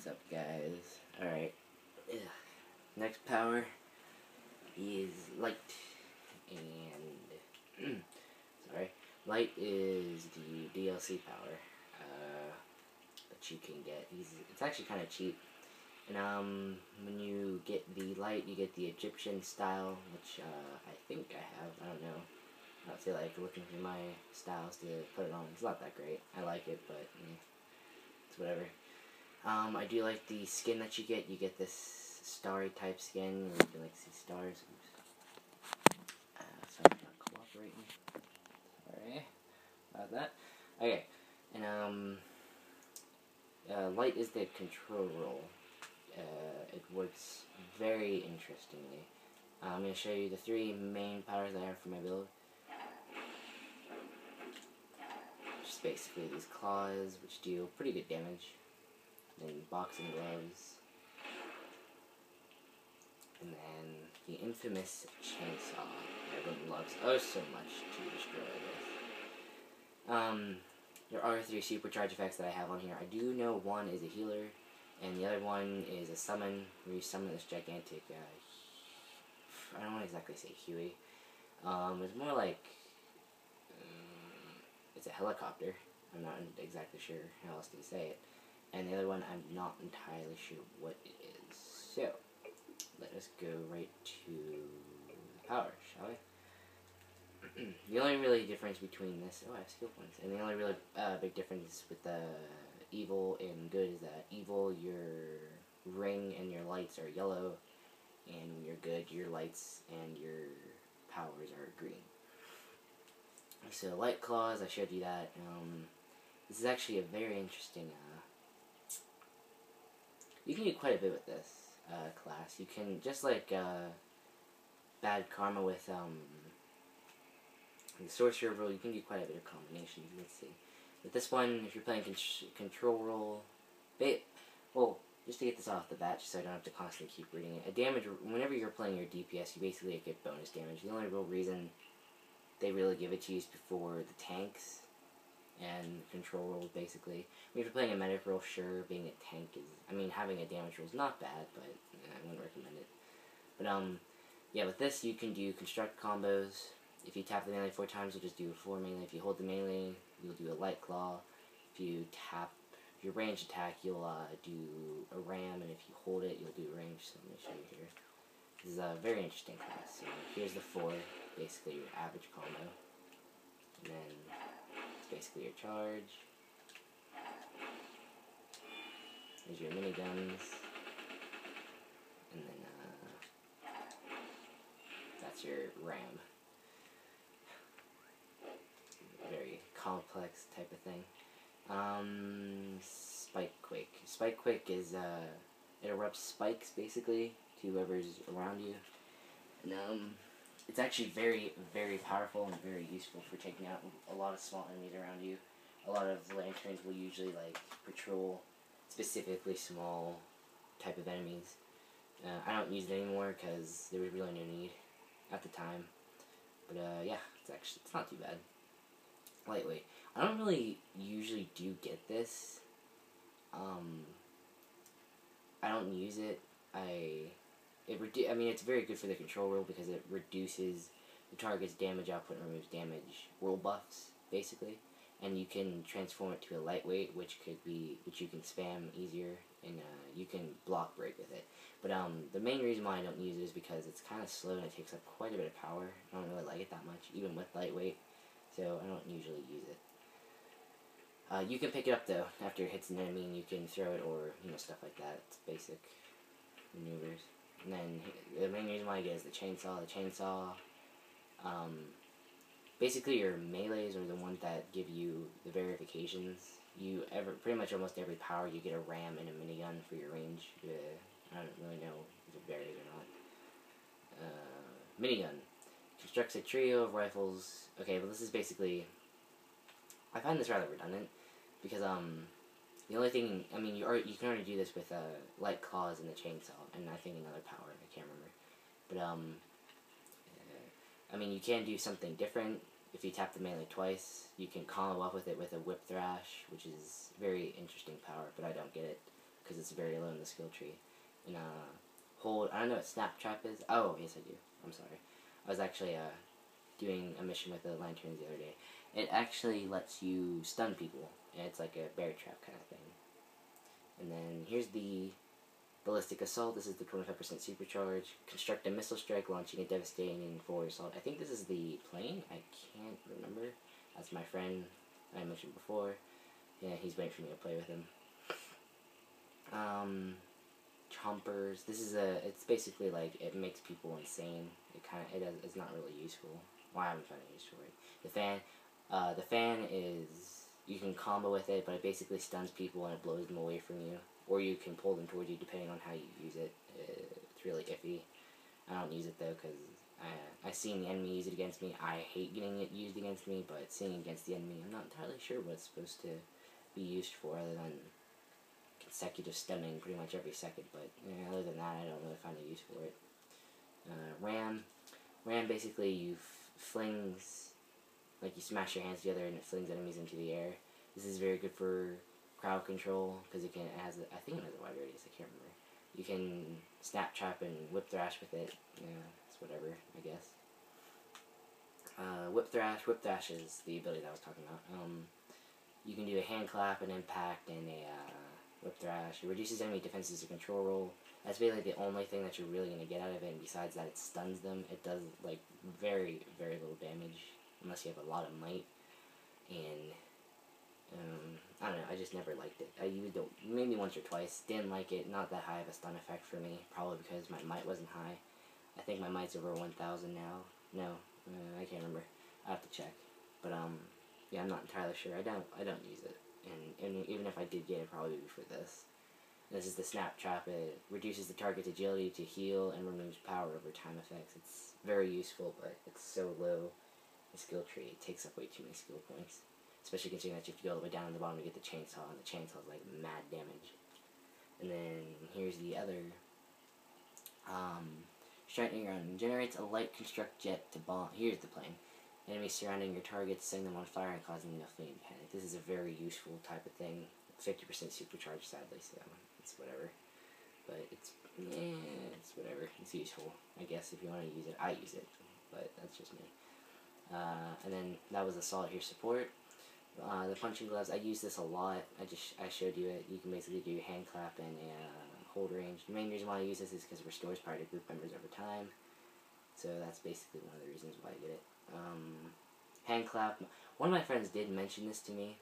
What's up, guys? Alright. Next power is light. And sorry. Light is the DLC power that you can get. It's actually kind of cheap. And when you get the light, you get the Egyptian style, which I think I have. I don't know. I don't feel like looking through my styles to put it on. It's not that great. I like it, but it's whatever. I do like the skin that you get. You get this starry type skin where you can like see stars. Sorry, not cooperating. Sorry about that. Okay, and light is the control roll. It works very interestingly. I'm going to show you the three main powers that I have for my build. Just basically these claws, which deal pretty good damage. Then boxing gloves. And then the infamous chainsaw. Everyone loves so much to destroy this. There are 3 supercharge effects that I have on here. I do know one is a healer, and the other one is a summon, where you summon this gigantic, I don't want to exactly say Huey. It's more like, it's a helicopter. I'm not exactly sure how else to say it. And the other one, I'm not entirely sure what it is. So, let us go right to the power, shall we? The only really difference between this... Oh, I have skill points. And the only really big difference with the evil and good is that evil, your ring and your lights are yellow. And when you're good, your lights and your powers are green. So, light claws, I showed you that. This is actually a very interesting... you can do quite a bit with this class. You can, just like Bad Karma with the Sorcerer role, you can do quite a bit of combinations. Let's see. With this one, if you're playing control role, well, just to get this off the bat, just so I don't have to constantly keep reading it. Whenever you're playing your DPS, you basically get bonus damage. The only real reason they really give it to you is before the tanks and control roll, basically. I mean, if you're playing a medic role, sure, being a tank is... I mean, having a damage roll is not bad, but I wouldn't recommend it. But, yeah, with this, you can do construct combos. If you tap the melee 4 times, you'll just do a 4 melee. If you hold the melee, you'll do a light claw. If you tap your ranged attack, you'll do a ram, and if you hold it, you'll do a range. So let me show you here. This is a very interesting class. So here's the 4, basically your average combo. And then... basically your charge. There's your miniguns. And then, that's your ram. Very complex type of thing. Spike Quake. Spike Quake is, it erupts spikes, basically, to whoever's around you. And, it's actually very, very powerful and very useful for taking out a lot of small enemies around you. A lot of lanterns will usually, like, patrol specifically small type of enemies. I don't use it anymore because there was really no need at the time. But, yeah, it's not too bad. Lightweight. I don't really usually do get this. I don't use it. I mean, it's very good for the control roll because it reduces the target's damage output and removes damage roll buffs, basically. And you can transform it to a lightweight, which you can spam easier, and you can block break with it. But the main reason why I don't use it is because it's kind of slow and it takes up quite a bit of power. I don't really like it that much, even with lightweight, so I don't usually use it. You can pick it up, though, after it hits an enemy, and you can throw it or, stuff like that. It's basic maneuvers. And then the main reason why I get is the chainsaw. The chainsaw, basically your melees are the ones that give you the verifications. Pretty much almost every power you get a ram and a minigun for your range. I don't really know if it varies or not. Minigun. Constructs a trio of rifles. Okay, well this is basically, I find this rather redundant, because the only thing, I mean, you can already do this with light claws and the chainsaw, and I think another power, I can't remember. But I mean, you can do something different. If you tap the melee twice, you can combo up with it with a whip thrash, which is a very interesting power, but I don't get it. because it's very low in the skill tree. And hold, I don't know what snap trap is. Oh, yes I do. I'm sorry. I was actually doing a mission with the lanterns the other day. It actually lets you stun people, and it's like a bear trap kind of thing. And then here's the ballistic assault. This is the 25% supercharge. Construct a missile strike, launching a devastating forward assault. I think this is the plane. I can't remember. That's my friend I mentioned before. Yeah, he's waiting for me to play with him. Chompers. This is it's basically like, it makes people insane. It's not really useful. Well, I haven't found a use for it. The fan is, you can combo with it, but it basically stuns people and it blows them away from you. Or you can pull them towards you depending on how you use it. It's really iffy. I don't use it though because I've seen the enemy use it against me. I hate getting it used against me, but seeing it against the enemy, I'm not entirely sure what it's supposed to be used for other than consecutive stunning pretty much every second. But other than that, I don't really find a use for it. Ram basically you flings, like you smash your hands together and it flings enemies into the air. This is very good for crowd control because I think it has a wide radius. I can't remember. You can snap trap and whip thrash with it. Yeah, it's whatever, I guess. Whip thrash is the ability that I was talking about. You can do a hand clap, an impact, and a whip thrash. It reduces enemy defenses to control roll. That's basically the only thing that you're really going to get out of it, and besides that, it stuns them. It does, like, very, very little damage, unless you have a lot of might, and, I don't know, I just never liked it. I used it maybe once or twice, didn't like it, not that high of a stun effect for me, probably because my might wasn't high. I think my might's over 1,000 now. No, I can't remember. I have to check, but, yeah, I'm not entirely sure. I don't use it, and even if I did get it, probably would be for this. This is the snap trap. It reduces the target's agility to heal and removes power over time effects. It's very useful, but it's so low the skill tree. It takes up way too many skill points, especially considering that you have to go all the way down to the bottom to get the chainsaw, and the chainsaw is like mad damage. And then here's the other. Striking around generates a light construct jet to bomb. Here's the plane. Enemies surrounding your targets, setting them on fire and causing them to flee in panic. This is a very useful type of thing. 50% supercharged, sadly, so it's whatever. But it's whatever. It's useful, I guess, if you want to use it. I use it, but that's just me. And then that was assault here support. The punching gloves, I use this a lot. I showed you it. You can basically do hand clap and hold range. The main reason why I use this is because it restores power to group members over time. So that's basically one of the reasons why I get it. Hand clap. One of my friends did mention this to me,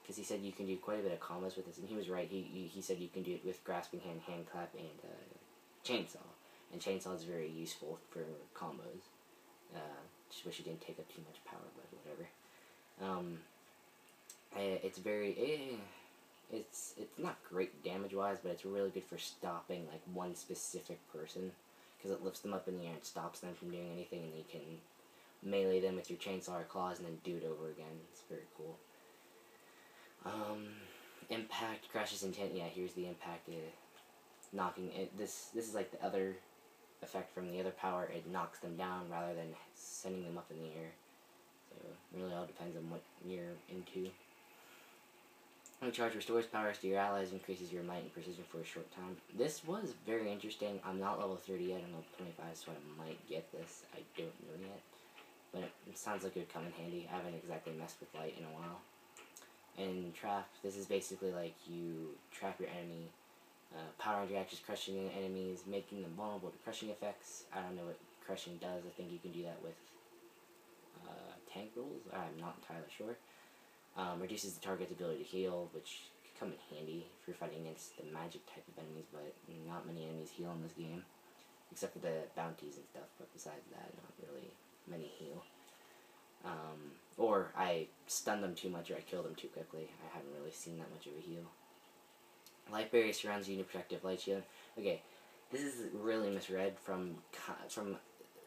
because he said you can do quite a bit of combos with this, and he was right. He said you can do it with grasping hand, hand clap, and chainsaw. And chainsaw is very useful for combos. Just wish it didn't take up too much power, but whatever. It's very it's not great damage wise, but it's really good for stopping like one specific person, because it lifts them up in the air and stops them from doing anything, and you can melee them with your chainsaw or claws and then do it over again. It's very cool. Impact crashes intent. Yeah, here's the impact. Knocking it. This is like the other effect from the other power. It knocks them down rather than sending them up in the air. So it really all depends on what you're into. Recharge restores powers to your allies, increases your might and precision for a short time. This was very interesting. I'm not level 30 yet. I'm level 25, so I might get this. I don't know yet, but it sounds like it would come in handy. I haven't exactly messed with light in a while. And trap, this is basically like you trap your enemy. Power interactions, crushing enemies, making them vulnerable to crushing effects. I don't know what crushing does. I think you can do that with tank rules. I'm not entirely sure. Reduces the target's ability to heal, which could come in handy if you're fighting against the magic type of enemies, but not many enemies heal in this game, except for the bounties and stuff, but besides that, not really many heal. Or I stun them too much or I kill them too quickly. I haven't really seen that much of a heal. Light barrier surrounds you in a protective light shield. Okay, this is really misread from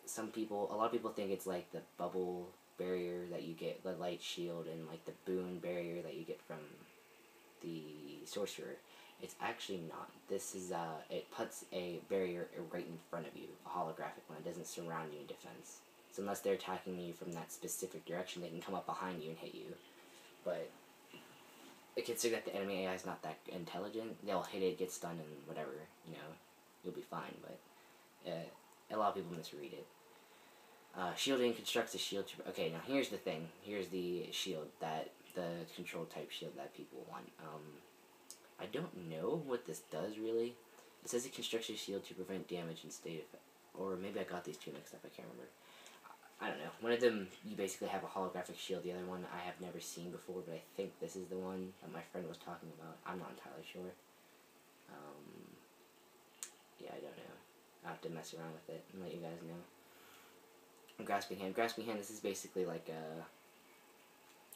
some people. A lot of people think it's like the bubble barrier that you get, the light shield, and like the boon barrier that you get from the sorcerer. It's actually not. This is it puts a barrier right in front of you, a holographic one. It doesn't surround you in defense. So unless they're attacking you from that specific direction, they can come up behind you and hit you. But consider that the enemy AI is not that intelligent. They'll hit it, get stunned, and whatever, you know, you'll be fine. But a lot of people misread it. Shielding constructs a shield. Okay, now here's the thing. Here's the shield that the control type shield that people want. I don't know what this does really. It says it constructs a shield to prevent damage and stay effect. Or maybe I got these two mixed up. I can't remember. I don't know. One of them, you basically have a holographic shield. The other one, I have never seen before, but I think this is the one that my friend was talking about. I'm not entirely sure. Yeah, I don't know. I'll have to mess around with it and let you guys know. Grasping Hand. Grasping Hand, this is basically like a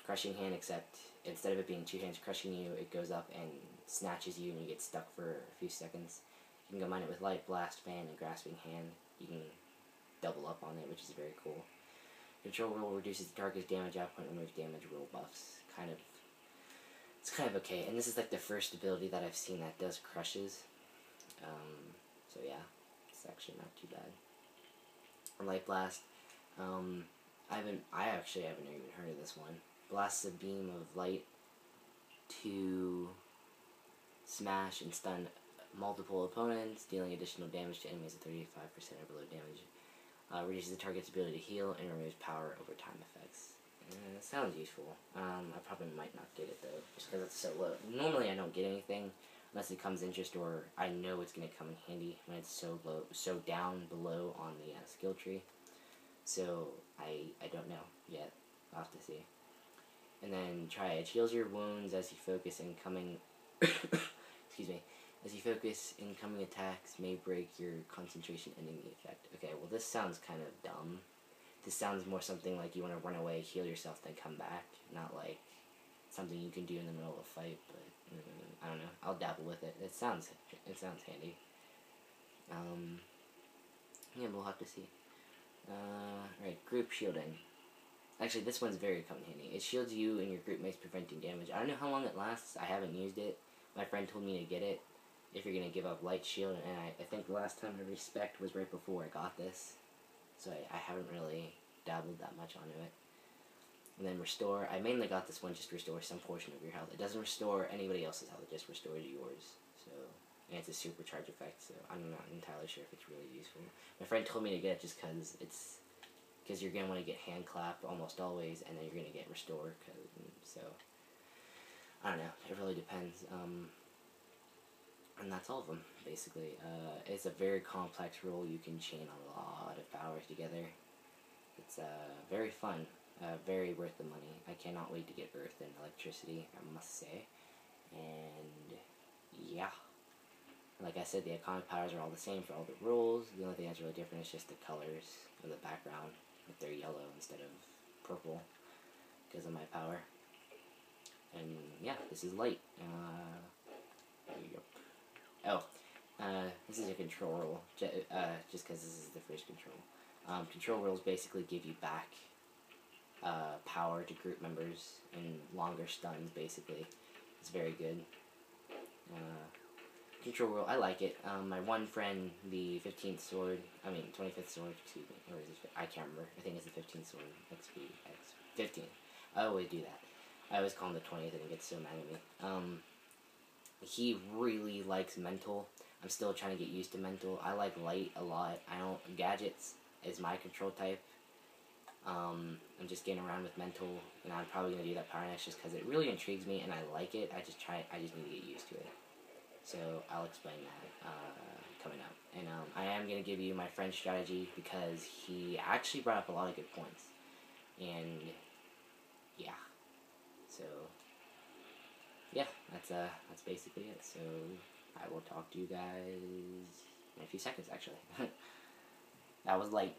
crushing hand, except instead of it being two hands crushing you, it goes up and snatches you and you get stuck for a few seconds. You can combine it with Light Blast, Fan, and Grasping Hand. You can double up on it, which is very cool. Control Roll reduces the target's damage output and removes damage roll buffs. It's kind of okay. And this is like the first ability that I've seen that does crushes. So yeah, it's actually not too bad. And Light Blast. I actually haven't even heard of this one. Blasts a beam of light to smash and stun multiple opponents, dealing additional damage to enemies at 35% or below damage. Reduces the target's ability to heal and removes power over time effects. Sounds useful. I probably might not get it though, just because it's so low. Normally I don't get anything unless it comes in just, or I know it's going to come in handy when it's so low, so down below on the skill tree. So I don't know yet. I'll have to see. And then Triad heals your wounds as you focus incoming. Excuse me. As you focus, incoming attacks may break your concentration, ending the effect. Okay, well this sounds kind of dumb. This sounds more something like you want to run away, heal yourself, then come back. Not like something you can do in the middle of a fight, but I don't know. I'll dabble with it. It sounds handy. Yeah, we'll have to see. Right, group shielding. Actually, this one's very handy. It shields you and your group mates, preventing damage. I don't know how long it lasts. I haven't used it. My friend told me to get it if you're going to give up light shield, and I think the last time I respect was right before I got this. So I haven't really dabbled that much onto it. And then restore. I mainly got this one just to restore some portion of your health. It doesn't restore anybody else's health. It just restores yours. So, and it's a supercharge effect, so I'm not entirely sure if it's really useful. My friend told me to get it just because you're going to want to get hand clap almost always, and then you're going to get restore. So, I don't know. It really depends. And that's all of them, basically. It's a very complex role. You can chain a lot of powers together. It's very fun. Very worth the money. I cannot wait to get Earth and Electricity, I must say. And, yeah. Like I said, the iconic powers are all the same for all the roles. The only thing that's really different is just the colors of the background. If they're yellow instead of purple because of my power. And yeah, this is light. Yep. Oh, this is a control role. Just because this is the first control. Control roles basically give you back power to group members and longer stuns. Basically, it's very good. Control role, I like it. My one friend, the 25th sword, excuse me, or is it, I can't remember, I think it's the 15th sword, XP, 15. I always do that. I always call him the 20th and he gets so mad at me. He really likes mental. I'm still trying to get used to mental. I like light a lot. Gadgets is my control type. I'm just getting around with mental, and I'm probably going to do that power next just because it really intrigues me and I like it. I just need to get used to it. So I'll explain that coming up. And I am going to give you my friend's strategy because he actually brought up a lot of good points. And yeah. So yeah, that's basically it. So I will talk to you guys in a few seconds actually. That was light.